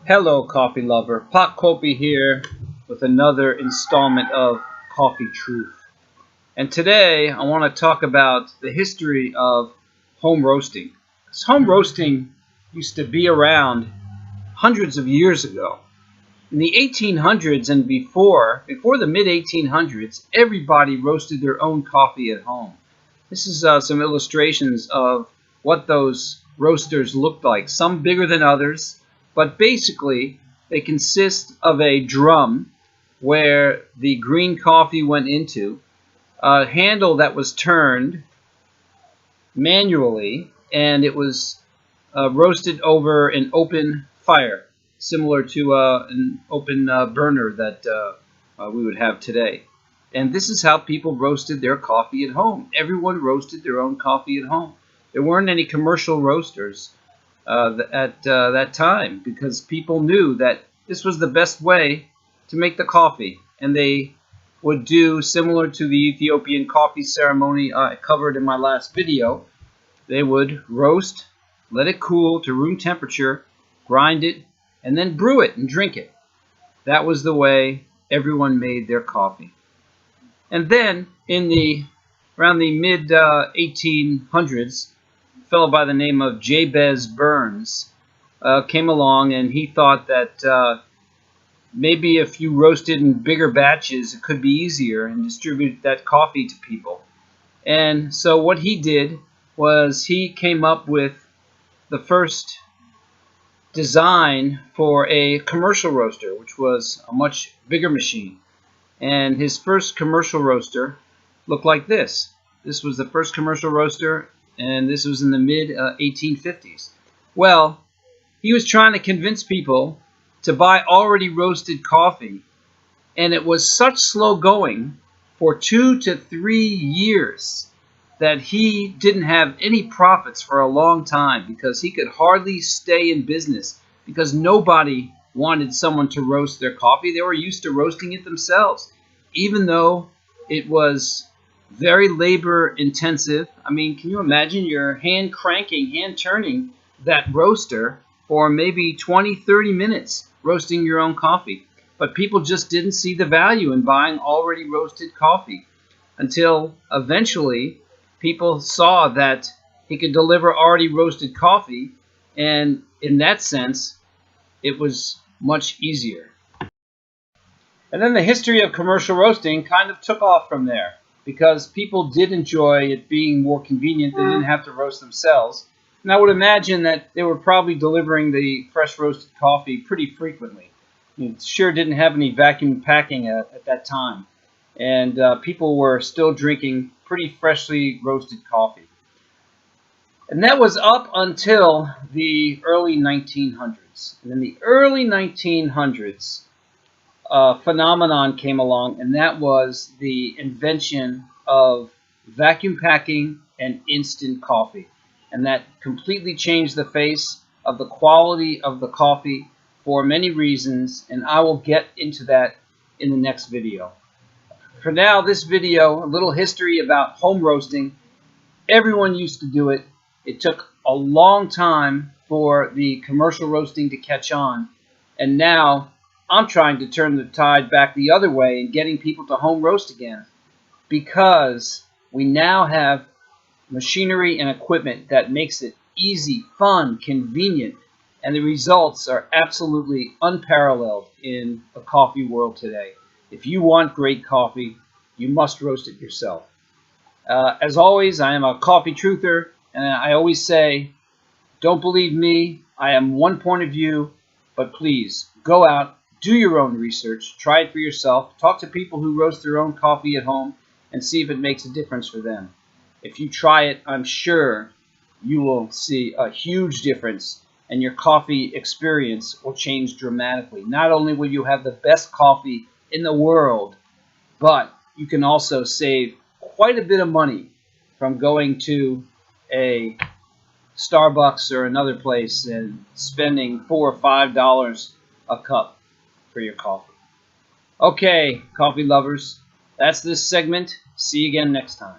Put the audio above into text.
Hello, coffee lover. Pot Kopi here with another installment of Coffee Truth. And today I want to talk about the history of home roasting. Because home roasting used to be around hundreds of years ago. In the 1800s and before the mid-1800s, everybody roasted their own coffee at home. This is some illustrations of what those roasters looked like, some bigger than others. But basically, they consist of a drum where the green coffee went into, a handle that was turned manually, and it was roasted over an open fire, similar to an open burner that we would have today. And this is how people roasted their coffee at home. Everyone roasted their own coffee at home. There weren't any commercial roasters at that time, because people knew that this was the best way to make the coffee, and they would do similar to the Ethiopian coffee ceremony I covered in my last video. They would roast, let it cool to room temperature, grind it, and then brew it and drink it. That was the way everyone made their coffee. And then around the mid 1800s, a fellow by the name of Jabez Burns came along, and he thought that maybe if you roasted in bigger batches, it could be easier and distribute that coffee to people. And so what he did was he came up with the first design for a commercial roaster, which was a much bigger machine. And his first commercial roaster looked like this. This was the first commercial roaster, and this was in the mid-1850s. Well, he was trying to convince people to buy already roasted coffee, and it was such slow going for 2 to 3 years that he didn't have any profits for a long time, because he could hardly stay in business, because nobody wanted someone to roast their coffee. They were used to roasting it themselves, even though it was very labor intensive. I mean, can you imagine your hand turning that roaster for maybe 20-30 minutes roasting your own coffee? But people just didn't see the value in buying already roasted coffee, until eventually people saw that he could deliver already roasted coffee, and in that sense it was much easier. And then the history of commercial roasting kind of took off from there, because people did enjoy it being more convenient. They didn't have to roast themselves. And I would imagine that they were probably delivering the fresh roasted coffee pretty frequently. It sure didn't have any vacuum packing at that time. And people were still drinking pretty freshly roasted coffee. And that was up until the early 1900s. And in the early 1900s, phenomenon came along, and that was the invention of vacuum packing and instant coffee. And that completely changed the face of the quality of the coffee for many reasons, and I will get into that in the next video. For now, this video, a little history about home roasting. Everyone used to do it. It took a long time for the commercial roasting to catch on, and now I'm trying to turn the tide back the other way and getting people to home roast again, because we now have machinery and equipment that makes it easy, fun, convenient, and the results are absolutely unparalleled in the coffee world today. If you want great coffee, you must roast it yourself. As always, I am a coffee truther, and I always say, don't believe me, I am one point of view, but please go out, do your own research, try it for yourself, talk to people who roast their own coffee at home, and see if it makes a difference for them. If you try it, I'm sure you will see a huge difference, and your coffee experience will change dramatically. Not only will you have the best coffee in the world, but you can also save quite a bit of money from going to a Starbucks or another place and spending $4 or $5 a cup for your coffee. Okay, coffee lovers, that's this segment. See you again next time.